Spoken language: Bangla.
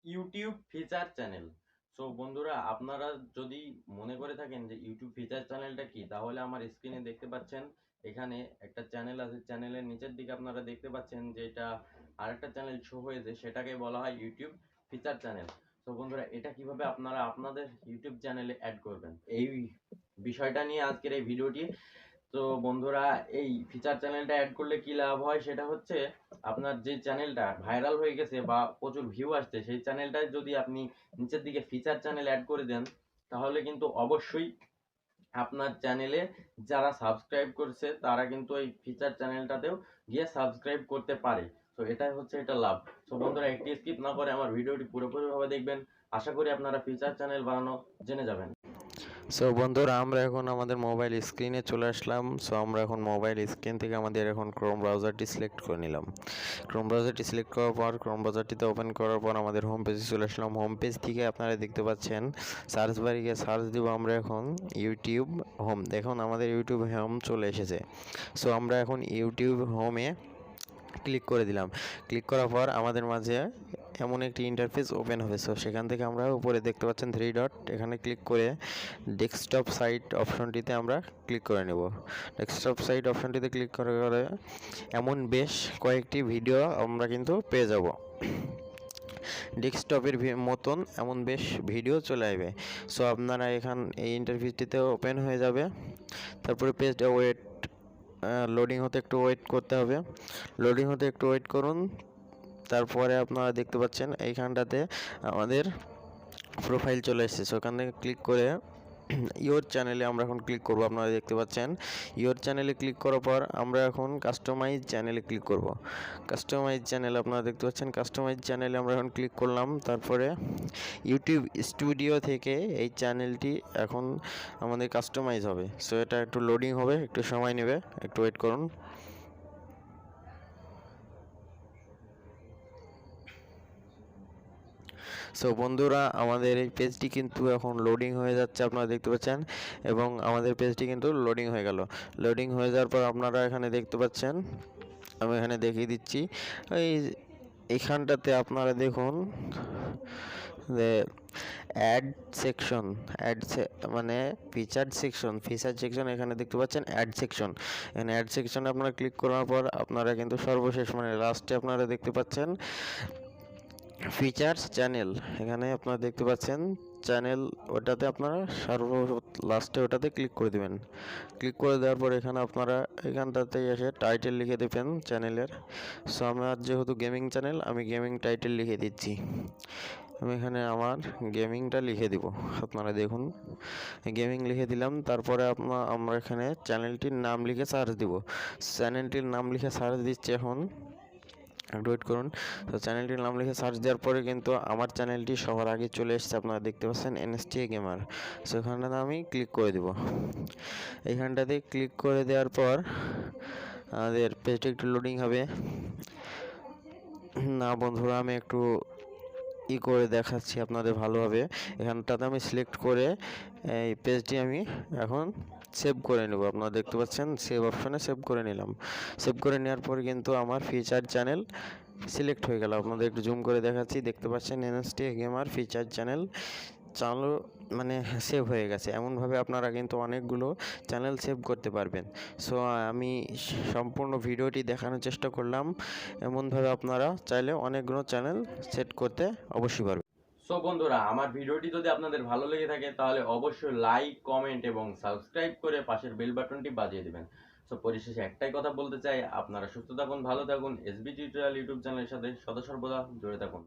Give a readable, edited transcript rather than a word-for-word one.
YouTube feature channel. সো বন্ধুরা, আপনারা যদি মনে করে থাকেন যে ইউটিউব ফিচার চ্যানেলটা কি, তাহলে আমার স্ক্রিনে দেখতে পাচ্ছেন এখানে একটা চ্যানেল আছে। চ্যানেলের নিচের দিকে আপনারা দেখতে পাচ্ছেন যে এটা আরেকটা চ্যানেল শো হয়েছে, সেটাকে বলা হয় ইউটিউব ফিচার চ্যানেল। তো বন্ধুরা, এটা কিভাবে আপনারা আপনাদের ইউটিউব চ্যানেলে অ্যাড করবেন, এই বিষয়টা নিয়ে আজকের এই ভিডিওটি। তো বন্ধুরা, এই ফিচার চ্যানেলটা অ্যাড করলে কি লাভ হয় সেটা হচ্ছে, আপনার যে চ্যানেলটা ভাইরাল হয়ে গেছে বা প্রচুর ভিউ আসছে, সেই চ্যানেলটায় যদি আপনি নিচের দিকে ফিচার চ্যানেল অ্যাড করে দেন, তাহলে কিন্তু অবশ্যই আপনার চ্যানেলে যারা সাবস্ক্রাইব করছে তারা কিন্তু এই ফিচার চ্যানেলটাতেও গিয়ে সাবস্ক্রাইব করতে পারে। তো এটাই হচ্ছে এটা লাভ। তো বন্ধুরা, একটি স্কিপ না করে আমার ভিডিওটি পুরোপুরিভাবে দেখবেন। আশা করি আপনারা ফিচার চ্যানেল বানানো জেনে যাবেন। সো বন্ধুরা, আমরা এখন আমাদের মোবাইল স্ক্রিনে চলে আসলাম। সো আমরা এখন মোবাইল স্ক্রিন থেকে আমাদের এখন ক্রোম ব্রাউজারটি সিলেক্ট করে নিলাম। ক্রোম ব্রাউজারটি সিলেক্ট করার পর ক্রোম ব্রাউজারটিতে ওপেন করার পর আমাদের হোম পেজে চলে আসলাম। হোম পেজ থেকে আপনারা দেখতে পাচ্ছেন সার্চ বারে গিয়ে সার্চ দিব আমরা এখন ইউটিউব হোম। দেখুন আমাদের ইউটিউব হোম চলে এসেছে। সো আমরা এখন ইউটিউব হোমে ক্লিক করে দিলাম। ক্লিক করার পর আমাদের মাঝে এমন একটি ইন্টারফেস ওপেন হবে। সো সেখান থেকে আমরা উপরে দেখতে পাচ্ছেন 3 ডট, এখানে ক্লিক করে ডেস্কটপ সাইট অপশনটিতে আমরা ক্লিক করে নেব। ডেস্কটপ সাইট অপশনটিতে ক্লিক করে এমন বেশ কয়েকটি ভিডিও আমরা কিন্তু পেয়ে যাব। ডেস্কটপের মতন এমন বেশ ভিডিও চলে আসবে। সো আপনারা এই ইন্টারফেসটিতে ওপেন হয়ে যাবে। তারপরে পেজটা লোডিং হতে একটু ওয়েট করতে হবে। লোডিং হতে একটু ওয়েট করুন। তারপরে আপনারা দেখতে পাচ্ছেন এইখানটাতে আমাদের প্রোফাইল চলে এসেছে। ওখান থেকে ক্লিক করে ইওর চ্যানেলে আমরা এখন ক্লিক করব। আপনারা দেখতে পাচ্ছেন ইওর চ্যানেলে ক্লিক করার পর আমরা এখন কাস্টমাইজ চ্যানেলে ক্লিক করব। কাস্টমাইজ চ্যানেল আপনারা দেখতে পাচ্ছেন, কাস্টমাইজ চ্যানেলে আমরা এখন ক্লিক করলাম। তারপরে ইউটিউব স্টুডিও থেকে এই চ্যানেলটি এখন আমাদের কাস্টমাইজ হবে। সো এটা একটু লোডিং হবে, একটু সময় নেবে, একটু ওয়েট করুন। সো বন্ধুরা, আমাদের এই পেজটি কিন্তু এখন লোডিং হয়ে যাচ্ছে, আপনারা দেখতে পাচ্ছেন, এবং আমাদের পেজটি কিন্তু লোডিং হয়ে গেল। লোডিং হয়ে যাওয়ার পর আপনারা এখানে দেখতে পাচ্ছেন, আমি এখানে দেখিয়ে দিচ্ছি। এইখানটাতে আপনারা দেখুন যে অ্যাড সেকশন, মানে ফিচার সেকশন এখানে দেখতে পাচ্ছেন অ্যাড সেকশন। এখানে অ্যাড সেকশনে আপনারা ক্লিক করার পর আপনারা কিন্তু সর্বশেষ মানে লাস্টে আপনারা দেখতে পাচ্ছেন ফিচার্স চ্যানেল। এখানে আপনারা দেখতে পাচ্ছেন চ্যানেল, ওটাতে আপনারা লাস্টে ওটাতে ক্লিক করে দেবেন। ক্লিক করে দেওয়ার পর এখানে আপনারা এখানটাতে এসে টাইটেল লিখে দেবেন চ্যানেলের। সো আমার যেহেতু গেমিং চ্যানেল, আমি গেমিং টাইটেল লিখে দিচ্ছি। আমি এখানে আমার গেমিংটা লিখে দিব। আপনারা দেখুন গেমিং লিখে দিলাম। তারপরে আমরা এখানে চ্যানেলটির নাম লিখে সার্চ দিব। চ্যানেলটির নাম লিখে সার্চ দিচ্ছি এখন, একটু ওয়েট করুন। তো চ্যানেলটির নাম লিখে সার্চ দেওয়ার পরে কিন্তু আমার চ্যানেলটি সবার আগে চলে এসেছে, আপনারা দেখতে পাচ্ছেন এনএসটিএ গেমার। সো এখানটাতে আমি ক্লিক করে দেব। এইখানটাতে ক্লিক করে দেওয়ার পর আমাদের পেজটি একটু লোডিং হবে। না বন্ধুরা, আমি একটু করে দেখাচ্ছি আপনাদের ভালোভাবে। এখানটাতে আমি সিলেক্ট করে এই পেজটি আমি এখন সেভ করে নেব। আপনারা দেখতে পাচ্ছেন সেভ অপশনে সেভ করে নিলাম। সেভ করে নেওয়ার পর কিন্তু আমার ফিচার চ্যানেল সিলেক্ট হয়ে গেল। আপনাদের একটু জুম করে দেখাচ্ছি, দেখতে পাচ্ছেন এনএসটি গেমার ফিচার চ্যানেল চালু মানে সেভ হয়ে গেছে। এমনভাবে আপনারা কিন্তু অনেকগুলো চ্যানেল সেভ করতে পারবেন। সো আমি সম্পূর্ণ ভিডিওটি দেখানোর চেষ্টা করলাম। এমনভাবে আপনারা চাইলে অনেকগুলো চ্যানেল সেট করতে অবশ্যই পারবেন। সো বন্ধুরা, আমার ভিডিওটি যদি আপনাদের ভালো লেগে থাকে তাহলে অবশ্যই লাইক, কমেন্ট এবং সাবস্ক্রাইব করে পাশের বেল বাটনটি বাজিয়ে দেবেন। সো পরিশেষে একটাই কথা বলতে চাই, আপনারা সুস্থ থাকুন, ভালো থাকুন, এসবি টিউটোরিয়াল ইউটিউব চ্যানেলের সাথে সদা সর্বদা জুড়ে থাকুন।